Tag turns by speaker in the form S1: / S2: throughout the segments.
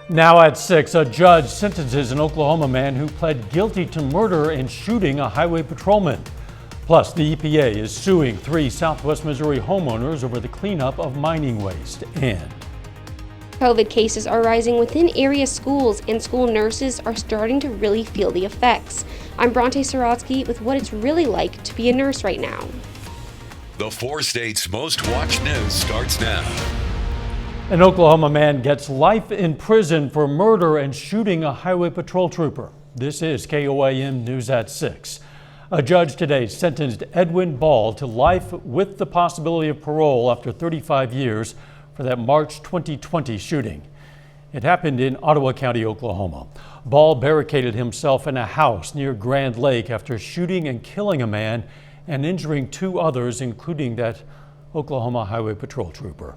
S1: Now at 6, a judge sentences an Oklahoma man who pled guilty to murder and shooting a highway patrolman. Plus, the EPA is suing 3 Southwest Missouri homeowners over the cleanup of mining waste. And
S2: COVID cases are rising within area schools, and school nurses are starting to really feel the effects. I'm Bronte Sorotsky with what it's really like to be a nurse right now.
S3: The 4 states' most watched news starts now.
S1: An Oklahoma man gets life in prison for murder and shooting a highway patrol trooper. This is KOAM News at 6. A judge today sentenced Edwin Ball to life with the possibility of parole after 35 years for that March 2020 shooting. It happened in Ottawa County, Oklahoma. Ball barricaded himself in a house near Grand Lake after shooting and killing a man and injuring 2 others, including that Oklahoma Highway Patrol trooper.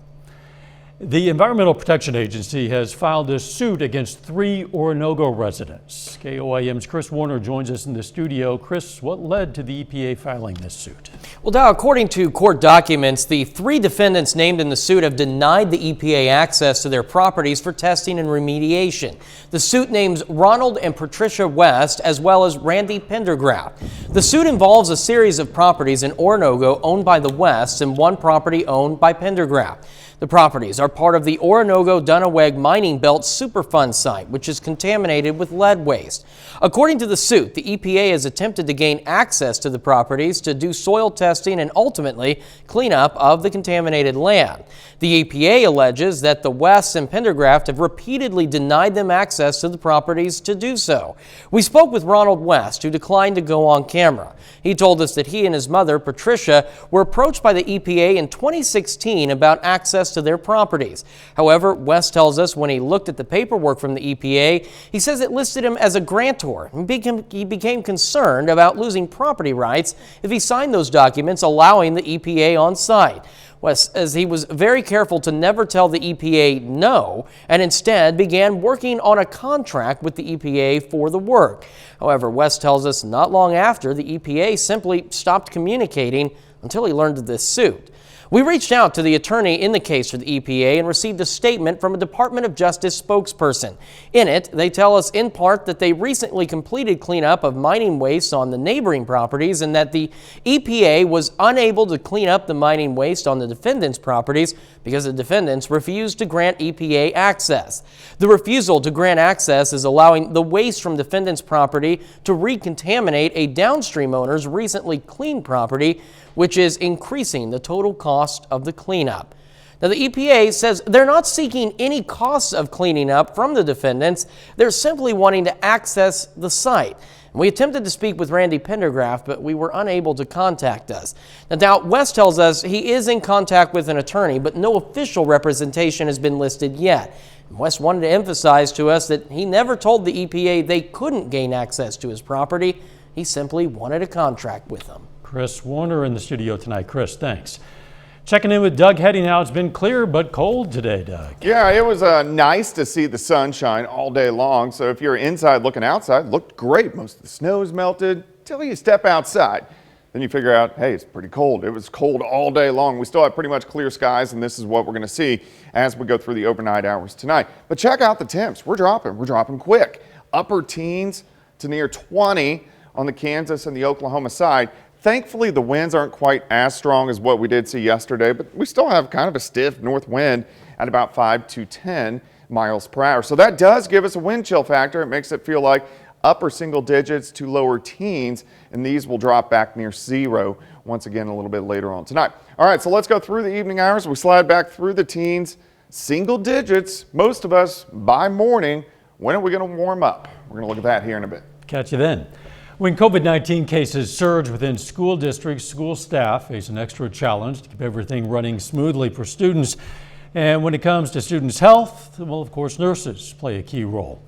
S1: The Environmental Protection Agency has filed a suit against 3 Oronogo residents. KOAM's Chris Warner joins us in the studio. Chris, what led to the EPA filing this suit?
S4: Well, Dow, according to court documents, the 3 defendants named in the suit have denied the EPA access to their properties for testing and remediation. The suit names Ronald and Patricia West, as well as Randy Pendergraft. The suit involves a series of properties in Oronogo owned by the Wests and 1 property owned by Pendergraft. The properties are part of the Oronogo-Dunaweg Mining Belt Superfund site, which is contaminated with lead waste. According to the suit, the EPA has attempted to gain access to the properties to do soil testing and ultimately cleanup of the contaminated land. The EPA alleges that the Wests and Pendergraft have repeatedly denied them access to the properties to do so. We spoke with Ronald West, who declined to go on camera. He told us that he and his mother, Patricia, were approached by the EPA in 2016 about access to their properties. However, West tells us when he looked at the paperwork from the EPA, he says it listed him as a grantor. He became concerned about losing property rights if he signed those documents allowing the EPA on site. West says he was very careful to never tell the EPA no, and instead began working on a contract with the EPA for the work. However, West tells us not long after, the EPA simply stopped communicating until he learned of this suit. We reached out to the attorney in the case for the EPA and received a statement from a Department of Justice spokesperson. In it, they tell us in part that they recently completed cleanup of mining waste on the neighboring properties and that the EPA was unable to clean up the mining waste on the defendants' properties because the defendants refused to grant EPA access. The refusal to grant access is allowing the waste from defendants' property to recontaminate a downstream owner's recently cleaned property, which is increasing the total cost of the cleanup. Now, the EPA says they're not seeking any costs of cleaning up from the defendants. They're simply wanting to access the site. And we attempted to speak with Randy Pendergraft, but we were unable to contact us. Now, West tells us he is in contact with an attorney, but no official representation has been listed yet. West wanted to emphasize to us that he never told the EPA they couldn't gain access to his property. He simply wanted a contract with them.
S1: Chris Warner in the studio tonight. Chris, thanks. Checking in with Doug Heading now. It's been clear but cold today, Doug.
S5: Yeah, it was nice to see the sunshine all day long. So if you're inside looking outside, it looked great. Most of the snow is melted till you step outside. Then you figure out, hey, it's pretty cold. It was cold all day long. We still have pretty much clear skies, and this is what we're going to see as we go through the overnight hours tonight. But check out the temps. We're dropping quick. Upper teens to near 20 on the Kansas and the Oklahoma side. Thankfully, the winds aren't quite as strong as what we did see yesterday, but we still have kind of a stiff north wind at about 5 to 10 miles per hour. So that does give us a wind chill factor. It makes it feel like upper single digits to lower teens, and these will drop back near 0 once again a little bit later on tonight. All right, so let's go through the evening hours. We slide back through the teens, single digits, most of us by morning. When are we going to warm up? We're going to look at that here in a bit.
S1: Catch you then. When COVID-19 cases surge within school districts, school staff face an extra challenge to keep everything running smoothly for students. And when it comes to students' health, well, of course, nurses play a key role.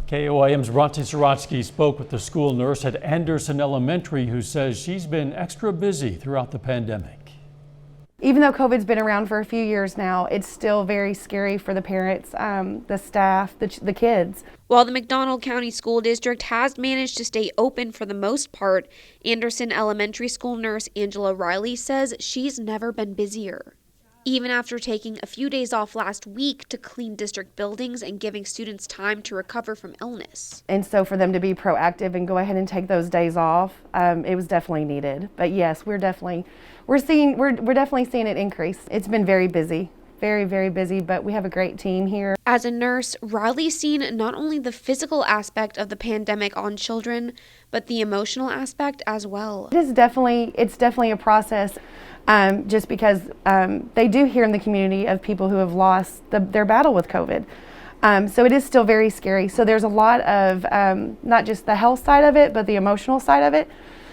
S1: KOAM's Bronte Sorotsky spoke with the school nurse at Anderson Elementary who says she's been extra busy throughout the pandemic.
S6: Even though COVID's been around for a few years now, it's still very scary for the parents, the staff, the kids.
S2: While the McDonald County School District has managed to stay open for the most part, Anderson Elementary School nurse Angela Riley says she's never been busier. even after taking a few days off last week to clean district buildings and giving students time to recover from illness.
S6: And so for them to be proactive and go ahead and take those days off, it was definitely needed. But yes, we're definitely seeing it increase. It's been very busy. Very, very busy, but we have a great team here.
S2: As a nurse, Riley's seen not only the physical aspect of the pandemic on children, but the emotional aspect as well.
S6: It's definitely a process, just because they do hear in the community of people who have lost their battle with COVID. So it is still very scary. So there's a lot of not just the health side of it, but the emotional side of it.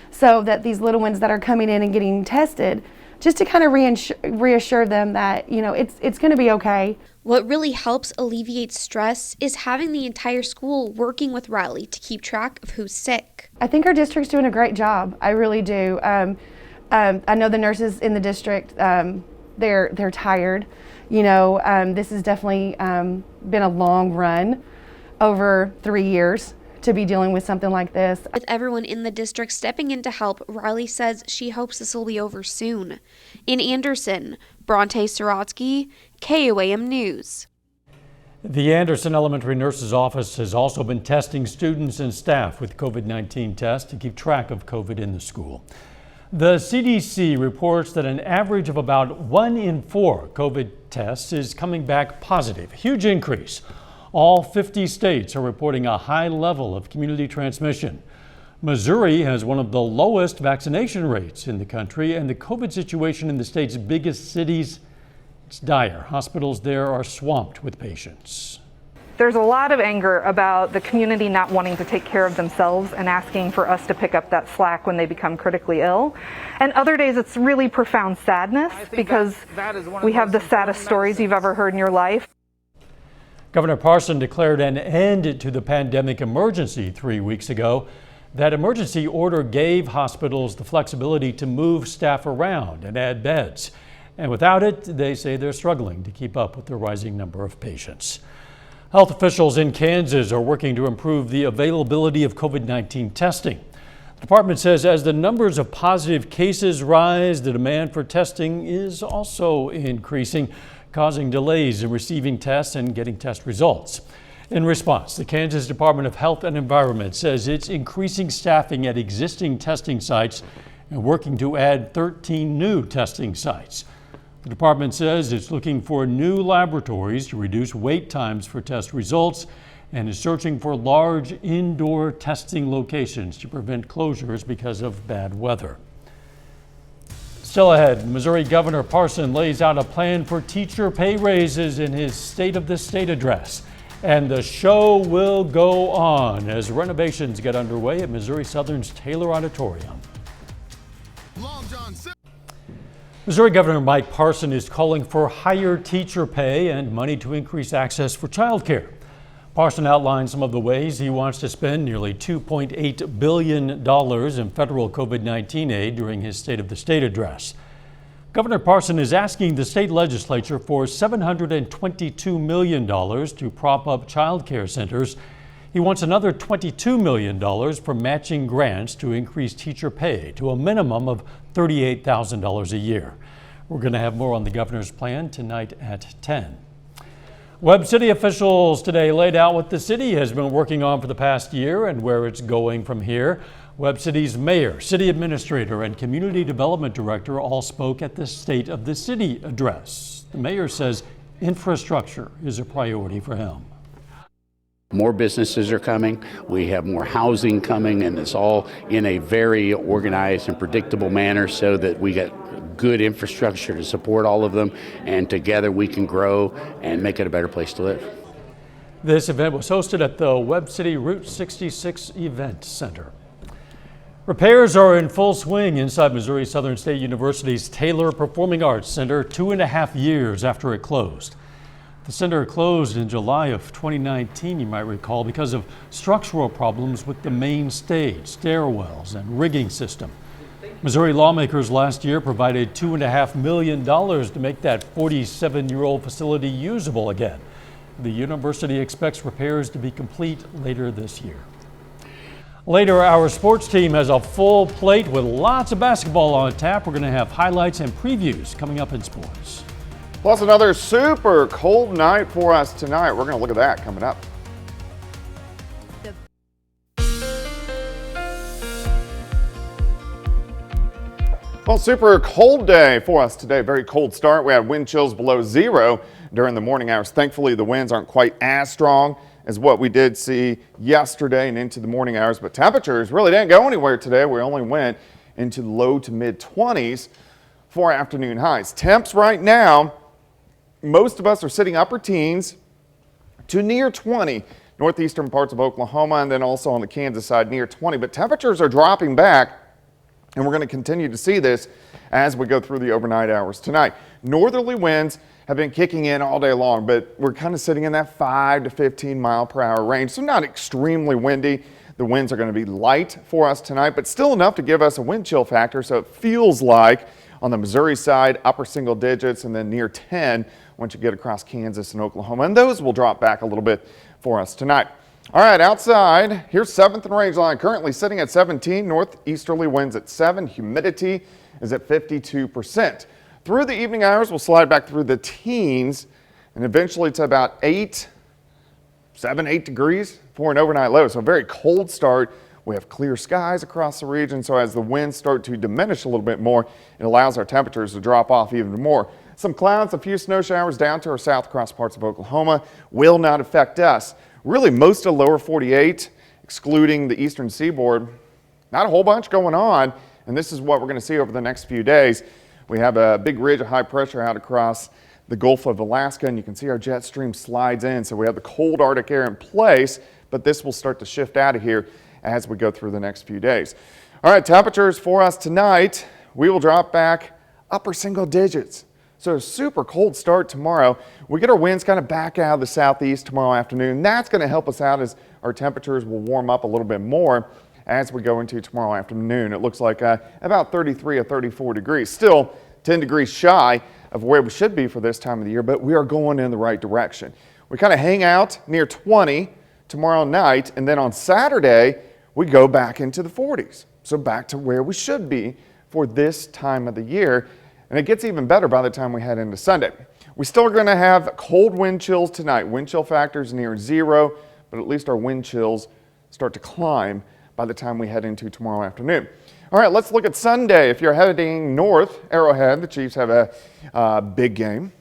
S6: So that these little ones that are coming in and getting tested, just to kind of reassure them that, it's going to be okay.
S2: What really helps alleviate stress is having the entire school working with Riley to keep track of who's sick.
S6: I think our district's doing a great job. I really do. I know the nurses in the district, they're tired. This has definitely been a long run over 3 years to be dealing with something like this.
S2: With everyone in the district stepping in to help, Riley says she hopes this will be over soon. In Anderson, Bronte Sorotsky, KOAM News.
S1: The Anderson Elementary Nurse's Office has also been testing students and staff with COVID-19 tests to keep track of COVID in the school. The CDC reports that an average of about 1 in 4 COVID tests is coming back positive, a huge increase. All 50 states are reporting a high level of community transmission. Missouri has one of the lowest vaccination rates in the country, and the COVID situation in the state's biggest cities, it's dire. Hospitals there are swamped with patients.
S7: There's a lot of anger about the community not wanting to take care of themselves and asking for us to pick up that slack when they become critically ill. And other days it's really profound sadness because we have the saddest stories you've ever heard in your life.
S1: Governor Parson declared an end to the pandemic emergency 3 weeks ago. That emergency order gave hospitals the flexibility to move staff around and add beds. And without it, they say they're struggling to keep up with the rising number of patients. Health officials in Kansas are working to improve the availability of COVID-19 testing. The department says as the numbers of positive cases rise, the demand for testing is also increasing, causing delays in receiving tests and getting test results. In response, the Kansas Department of Health and Environment says it's increasing staffing at existing testing sites and working to add 13 new testing sites. The department says it's looking for new laboratories to reduce wait times for test results and is searching for large indoor testing locations to prevent closures because of bad weather. Still ahead, Missouri Governor Parson lays out a plan for teacher pay raises in his State of the State address. And the show will go on as renovations get underway at Missouri Southern's Taylor Auditorium. Missouri Governor Mike Parson is calling for higher teacher pay and money to increase access for childcare. Parson outlined some of the ways he wants to spend nearly $2.8 billion in federal COVID-19 aid during his State of the State address. Governor Parson is asking the state legislature for $722 million to prop up child care centers. He wants another $22 million for matching grants to increase teacher pay to a minimum of $38,000 a year. We're going to have more on the governor's plan tonight at 10. Webb City officials today laid out what the city has been working on for the past year and where it's going from here. Webb City's mayor, city administrator, and community development director all spoke at the State of the City address. The mayor says infrastructure is a priority for him.
S8: More businesses are coming, we have more housing coming, and it's all in a very organized and predictable manner so that we get good infrastructure to support all of them, and together we can grow and make it a better place to live.
S1: This event was hosted at the Webb City Route 66 Event Center. Repairs are in full swing inside Missouri Southern State University's Taylor Performing Arts Center 2.5 years after it closed. The center closed in July of 2019, you might recall, because of structural problems with the main stage, stairwells, and rigging system. Missouri lawmakers last year provided $2.5 million to make that 47-year-old facility usable again. The university expects repairs to be complete later this year. Later, our sports team has a full plate with lots of basketball on tap. We're going to have highlights and previews coming up in sports.
S5: Plus another super cold night for us tonight. We're going to look at that coming up. Well, super cold day for us today. Very cold start. We had wind chills below 0 during the morning hours. Thankfully, the winds aren't quite as strong as what we did see yesterday and into the morning hours, but temperatures really didn't go anywhere today. We only went into low to mid 20s for afternoon highs. Temps right now, most of us are sitting upper teens to near 20. Northeastern parts of Oklahoma and then also on the Kansas side near 20, but temperatures are dropping back. And we're going to continue to see this as we go through the overnight hours tonight. Northerly winds have been kicking in all day long, but we're kind of sitting in that 5 to 15 mile per hour range. So not extremely windy. The winds are going to be light for us tonight, but still enough to give us a wind chill factor. So it feels like on the Missouri side, upper single digits and then near 10 once you get across Kansas and Oklahoma. And those will drop back a little bit for us tonight. All right, outside, here's 7th and Rangeline, currently sitting at 17, northeasterly winds at 7, humidity is at 52%. Through the evening hours, we'll slide back through the teens and eventually to about 8 degrees for an overnight low. So a very cold start. We have clear skies across the region, so as the winds start to diminish a little bit more, it allows our temperatures to drop off even more. Some clouds, a few snow showers down to our south across parts of Oklahoma will not affect us. Really, most of lower 48, excluding the eastern seaboard, not a whole bunch going on, and this is what we're going to see over the next few days. We have a big ridge of high pressure out across the Gulf of Alaska, and you can see our jet stream slides in, so we have the cold Arctic air in place, but this will start to shift out of here as we go through the next few days. All right, temperatures for us tonight, we will drop back upper single digits. So a super cold start tomorrow. We get our winds kind of back out of the southeast tomorrow afternoon. That's going to help us out as our temperatures will warm up a little bit more as we go into tomorrow afternoon. It looks like about 33 or 34 degrees. Still 10 degrees shy of where we should be for this time of the year, but we are going in the right direction. We kind of hang out near 20 tomorrow night, and then on Saturday, we go back into the 40s. So back to where we should be for this time of the year. And it gets even better by the time we head into Sunday. We still are going to have cold wind chills tonight. Wind chill factors near 0, but at least our wind chills start to climb by the time we head into tomorrow afternoon. All right, let's look at Sunday. If you're heading north, Arrowhead, the Chiefs have a big game,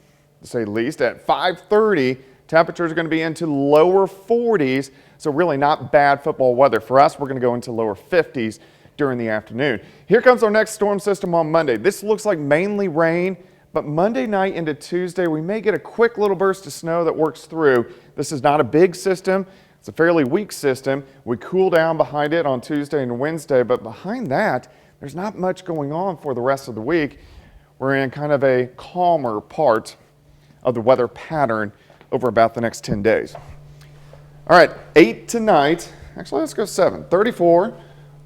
S5: to say the least. At 5:30, temperatures are going to be into lower 40s, so really not bad football weather. For us, we're going to go into lower 50s during the afternoon. Here comes our next storm system on Monday. This looks like mainly rain, but Monday night into Tuesday, we may get a quick little burst of snow that works through. This is not a big system. It's a fairly weak system. We cool down behind it on Tuesday and Wednesday, but behind that, there's not much going on for the rest of the week. We're in kind of a calmer part of the weather pattern over about the next 10 days. All right, 8 tonight. Actually, let's go 7. 34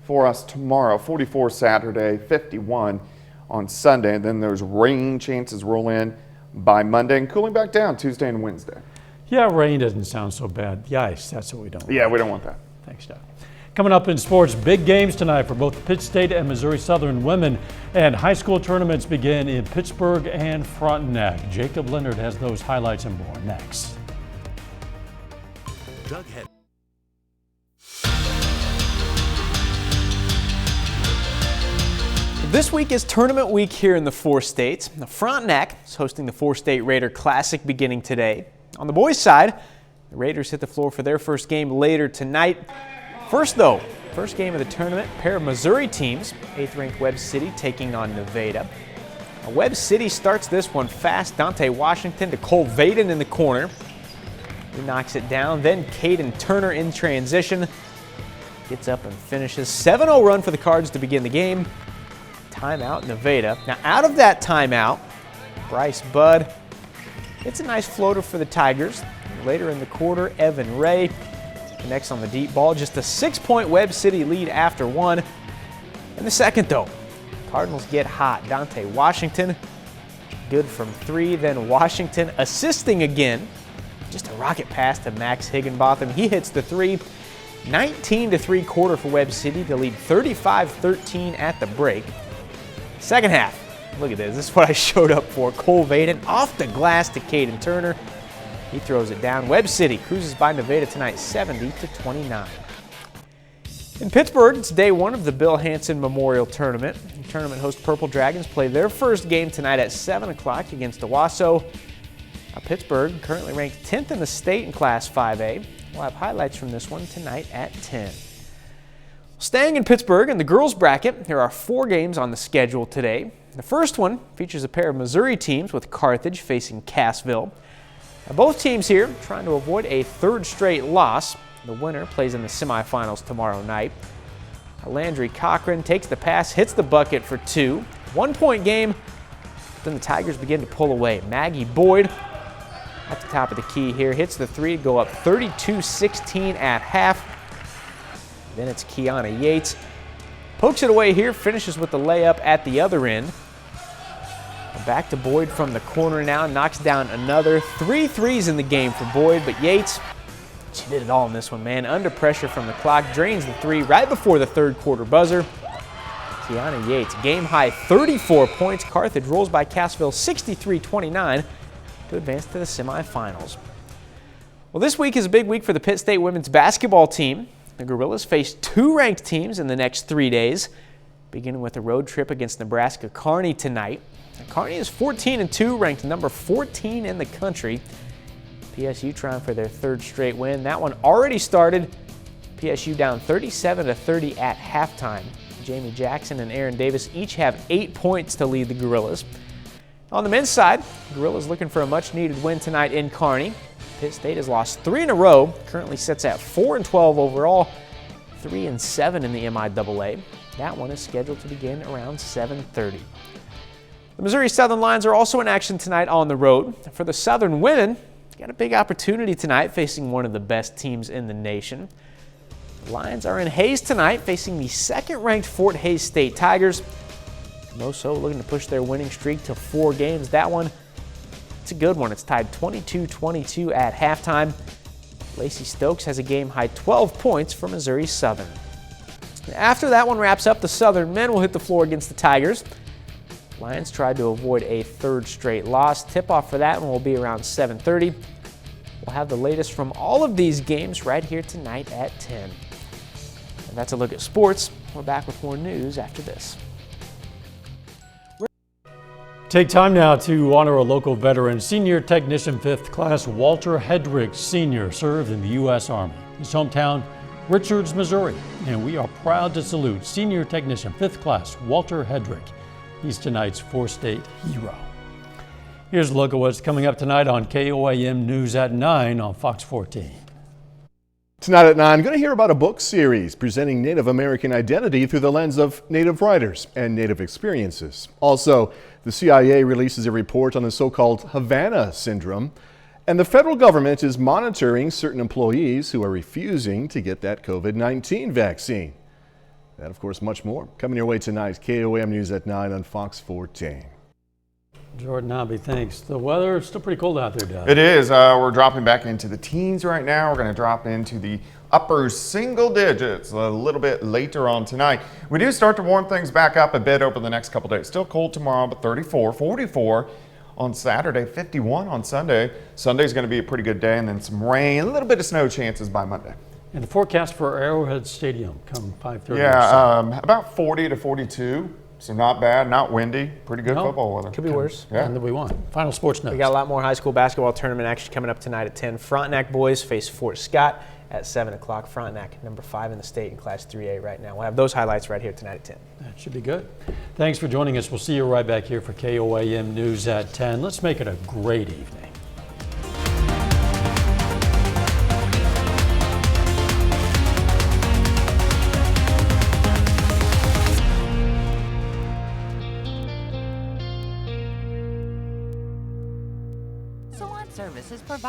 S5: for us tomorrow, 44 Saturday, 51 on Sunday, and then those rain chances roll in by Monday and cooling back down Tuesday and Wednesday.
S1: Yeah, rain doesn't sound so bad. The ice, that's what we don't want.
S5: Yeah, we don't want that.
S1: Thanks, Doug. Coming up in sports, big games tonight for both Pitt State and Missouri Southern women, and high school tournaments begin in Pittsburgh and Frontenac. Jacob Leonard has those highlights and more next.
S3: Doug Head.
S9: This week is tournament week here in the 4 states. The Frontenac is hosting the 4-State Raider Classic beginning today. On the boys' side, the Raiders hit the floor for their first game later tonight. First though, first game of the tournament, a pair of Missouri teams, 8th-ranked Webb City taking on Nevada. Now, Webb City starts this one fast. Dante Washington to Cole Vaden in the corner. He knocks it down. Then Caden Turner in transition. Gets up and finishes. 7-0 run for the Cards to begin the game. Timeout, Nevada. Now out of that timeout, Bryce Budd hits a nice floater for the Tigers. Later in the quarter, Evan Ray connects on the deep ball. Just a 6-point Webb City lead after one. In the second though, Cardinals get hot. Dante Washington, good from 3. Then Washington assisting again. Just a rocket pass to Max Higginbotham. He hits the 3. 19-3 quarter for Webb City to lead 35-13 at the break. Second half, Look at this. This is what I showed up for. Cole Vaden off the glass to Caden Turner. He throws it down. Webb City cruises by Nevada tonight 70-29. In Pittsburgh, it's day one of the Bill Hanson Memorial Tournament. The tournament host Purple Dragons play their first game tonight at 7 o'clock against Owasso. Pittsburgh, currently ranked 10th in the state in Class 5A. We'll have highlights from this one tonight at 10. Staying in Pittsburgh in the girls bracket, there are 4 games on the schedule today. The first one features a pair of Missouri teams with Carthage facing Cassville. Now, both teams here trying to avoid a third straight loss. The winner plays in the semifinals tomorrow night. Landry Cochran takes the pass, hits the bucket for 2. 1-point game. Then the Tigers begin to pull away. Maggie Boyd at the top of the key here hits the 3 to go up 32-16 at half. Then it's Kiana Yates. Pokes it away here, finishes with the layup at the other end. Back to Boyd from the corner now, knocks down another. 3 threes in the game for Boyd, but Yates, she did it all in this one, man. Under pressure from the clock, drains the 3 right before the third quarter buzzer. Kiana Yates, game high 34 points. Carthage rolls by Cassville 63-29 to advance to the semifinals. Well, this week is a big week for the Pitt State women's basketball team. The Gorillas face 2 ranked teams in the next 3 days, beginning with a road trip against Nebraska Kearney tonight. Now, Kearney is 14-2, ranked number 14 in the country. PSU trying for their 3rd straight win. That one already started. PSU down 37-30 at halftime. Jamie Jackson and Aaron Davis each have 8 points to lead the Gorillas. On the men's side, Gorillas looking for a much-needed win tonight in Kearney. Pitt State has lost 3 in a row, currently sits at 4-12 overall, 3-7 in the MIAA. That one is scheduled to begin around 7:30. The Missouri Southern Lions are also in action tonight on the road. For the Southern women, got a big opportunity tonight facing one of the best teams in the nation. The Lions are in Hays tonight facing the 2nd-ranked Fort Hays State Tigers. Moso looking to push their winning streak to 4 games. That one, it's a good one. It's tied 22-22 at halftime. Lacey Stokes has a game-high 12 points for Missouri Southern. After that one wraps up, the Southern men will hit the floor against the Tigers. Lions tried to avoid a 3rd straight loss. Tip-off for that one will be around 7:30. We'll have the latest from all of these games right here tonight at 10. And that's a look at sports. We're back with more news after this.
S1: Take time now to honor a local veteran. Senior Technician 5th Class Walter Hedrick Sr. served in the U.S. Army. His hometown, Richards, Missouri. And we are proud to salute Senior Technician 5th Class Walter Hedrick. He's tonight's 4-state hero. Here's a look at what's coming up tonight on KOAM News at 9 on Fox 14.
S10: Tonight at 9, going to hear about a book series presenting Native American identity through the lens of Native writers and Native experiences. Also, the CIA releases a report on the so-called Havana syndrome, and the federal government is monitoring certain employees who are refusing to get that COVID-19 vaccine. That, of course, much more coming your way tonight. KOAM News at 9 on Fox 14.
S1: Jordan Abbey, thanks. The weather is still pretty cold out there, Doug.
S5: It is. We're dropping back into the teens right now. We're going to drop into the upper single digits a little bit later on tonight. We do start to warm things back up a bit over the next couple days. Still cold tomorrow, but 34, 44 on Saturday, 51 on Sunday. Sunday's going to be a pretty good day, and then some rain, a little bit of snow chances by Monday.
S1: And the forecast for Arrowhead Stadium come 5:30.
S5: Yeah, about 40 to 42. So not bad, not windy. Pretty good football weather.
S9: Could be worse.
S5: Yeah.
S1: And that we want. Final sports notes.
S9: We got a lot more high school basketball tournament action coming up tonight at 10. Frontenac boys face Fort Scott at 7 o'clock. Frontenac, number 5 in the state in Class 3A right now. We'll have those highlights right here tonight at 10.
S1: That should be good. Thanks for joining us. We'll see you right back here for KOAM News at 10. Let's make it a great evening.
S11: Salon services provided.